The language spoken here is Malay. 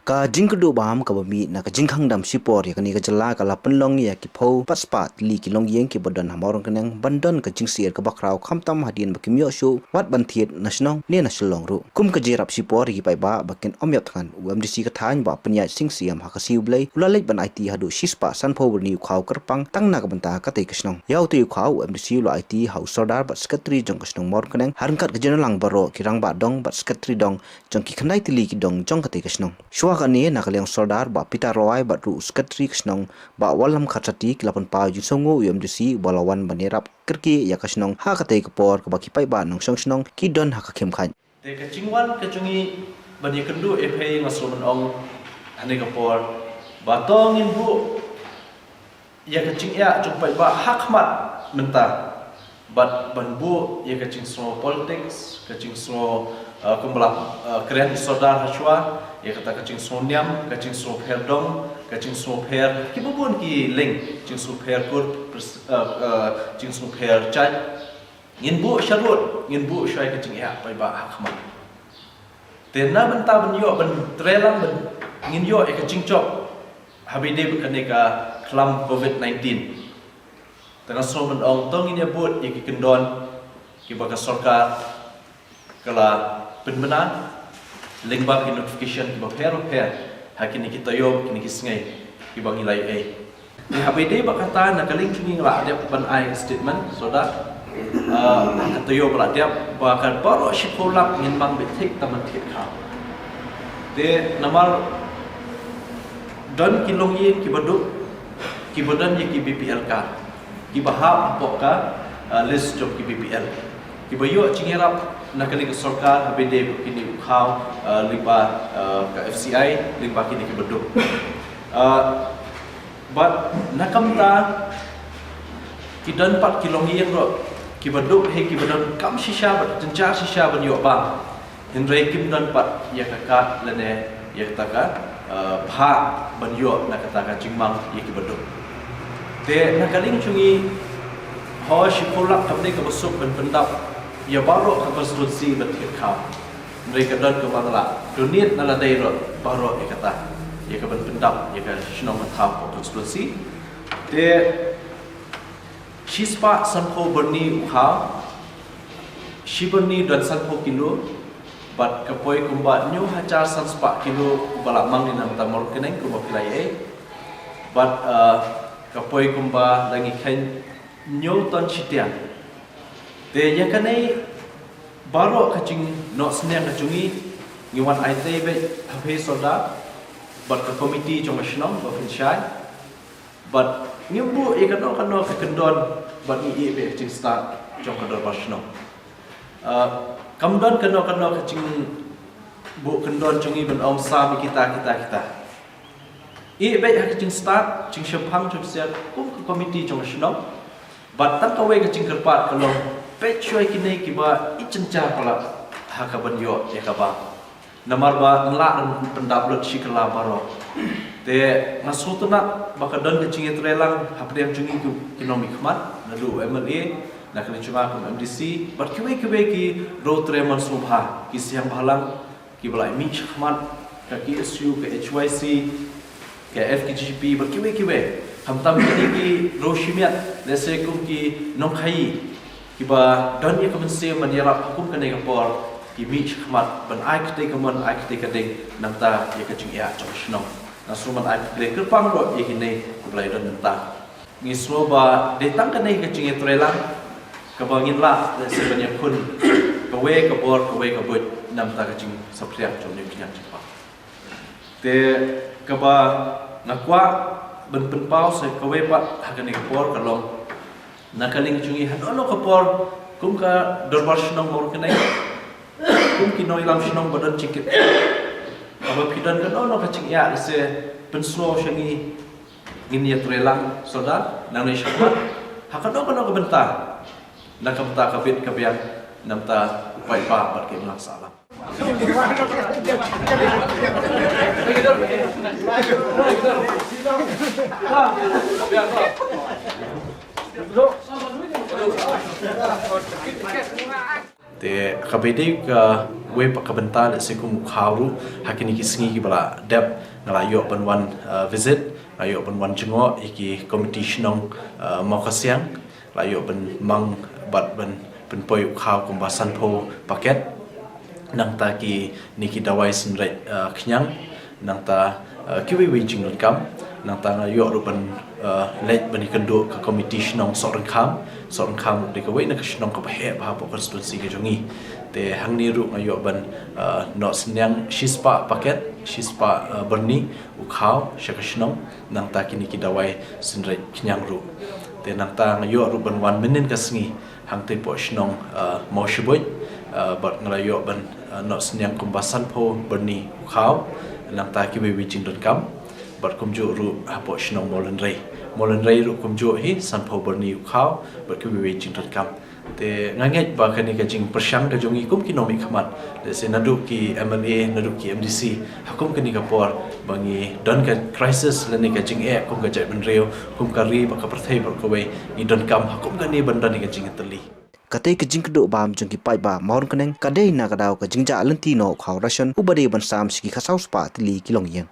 ka jingkudu bam ka bami na ka jingkhang dam sipor ya kani ka jala ka la penlong ya ki pho paspat li ki long yeng ki bodan hamorong kanang bandan ka jingsier ka bakrau khamtam hadin ba kimyo shu wat ban thiet national ne na shlong ru kum ka jirap sipor ki pai ba bakin omyat than umdc ka thain ba panya singsiam ha ka siu blai ulalek ban it hadu shispa san pho ni khau karpang tang na ka banta ka te kisnong yaw te khau umdc lo it hau sodar ba sekretari jong kisnong mor kanang harkat ka jenalang baro kirang ba dong ba sekretari dong jong ki khnai tili ki dong jong ka te kisnong kani nakaliang sodar ba pita roai ba ru sekretari kisnong ba walam khatati kilapan pa jusongo UMDC balawan banerap kerki ya kasnong ha kate kapor ka baki pai ba nong song ki don ha ka khem khan te ka chingwan ka chungi bani kendu epe ngasroman ong ane kapor ba tong in bu ya ka ching ya chung pai ba hakmat menta bat ban bu ya ka ching so politics ka ching so kumbalap keren sodar haswa ya kata kacing soniam kacing so perdong kacing so per kibubun ki link kacing so per kur kacing so per chat ngin bu sharut ngin bu syai kacing ya pai ba hakmat tena benta ben yo ben trelam ben ngin yo kacing chop habide bekane ka klam covid-19 tengah so ben ong tong ini but ya ki kendon ki baka sarkar kala benar lingba ki notification ki per hakini kita yo kini kisngai ki bangilai ni habide bakata nakaling chungi ngla dia ban ai statement soda kata yo bala dia bakal baro shipolak ngin bang betik taman thit kha de namal don kilong yin ki baduk ki bodan ye ki BPL ka ki bahap poka list job ki BPL ki bayo chingerap nakali ke sarkar habide kini khau liba ka FCI liba kini ke beduk but nakamta kidan 4 km ro ki beduk he ki bedan kam shisha bat tencar shisha ban yo ba hinre kim dan pat ya kakak lene ya kataka pha ban yo nakataka jingmang ye ki beduk te nakaling chungi ho shipolak kamne ka busuk ban pendap ya baru konstitusi betul kau mereka dan kemana dunia nala daerah baru ya kata ya ke pendap ya ke senang mentau konstitusi de shispa sanpo berni ukau shiberni dan sanpo kilo bat kapoi kumba nyu hajar sanspa kilo balak mang ni nam tamor keneng kumba pilai bat kapoi kumba lagi kain nyu ton sitian te yang kanai baru kacing no senang kacungi ngiwan IT be hape soda bat ke komiti jong nasional ba pensyai bat ngimbu ikano kano ke kendon bat ni be kacing start jong kendon nasional kamdon kano kacing bu kendon jungi ben om sam kita be kacing start cing syapang jong siat kum komiti jong nasional bat tak kawe kacing kerpat kalau pecuai kini kiba icenca pala hakaban yo ya kaba namar ba nla pendablut shikala baro te nasutuna bakadon kecing trelang hapdem jungi ku ekonomi khmat nadu MLA nakli cuma ku MDC bar kiwe ki ro treman subha ki siang balang ki balai mi khmat ka ki SU ke HYC ke FKGP bar kiwe hamtam ki ro shimiat lese kum ki nongkhai kiba don ye kemense manierap hukum kene kapor ki mi khmat ban ai kte kaman ai kte kadeng namta ye kacing ya chosno nasuman ai kle kerpang ro ye kine kublai don nanta ngisro ba detang kene kacing trelang kabangin la sebenarnya kun kawe kapor kawe kabut namta kacing sapriak jomne kinyak cepat te kaba nakwa ben penpau se kawe pat hakane kapor kalong nakaling chungi hanono kapor kum ka dorbar shnong mor kenai kum kino ilam shnong badan cikit abab kidan kanono ka ching ya se penslo shangi ngin ya trelang soda nang ne shakwa hakano ka benta nakamta kabit kabian namta upai pa bar ke melang salam te kabedi ka we pakabenta le se kum khawru hakini ki singi ki bala dep ngalayo ban wan visit layo ban wan jengo iki committee shnong mokasiang layo ban mang bat ban poi khaw kum basan pho paket nang ta ki niki dawai sunrai khnyang nang ta kiwi wi jingnut kam nang ta ngayo rupan let bani kendo ka committee shnong sorang kham de ka wei na ka shnong ka bahe ba po constituency ke jongi te hangni ru ngayo ban no snyang shispa paket shispa berni u khaw shaka shnong nang ta ki niki dawai sunrai khnyang ru te nang ta ngayo rupan 1 minute ka sngi hang te po shnong mo shiboi bat ngalayo ban no snyang kumbasan pho berni u khaw nang ta ki wi jingdon kam bat kumju ru hapo shnong molen rei ru kumju hi san pho berni khaw bat ki wi jingdon kam te nganget ba kani ka jing persyang ka jongi kum ki nomi khamat le se nadu ki MLA nadu ki MDC hakum kani ka por bangi don ka crisis le ni ka jing kum ka jai ban reu kum ka ri ba ka prathai ba ko wei ni don kam hakum kani ban dan ni ka jing tali kate ke jing kdo bam jong ki pai ba maur kaneng kadei na kadau ka jingja alenti no khaw ration ubade ban sam siki khasau spa tili kilong yang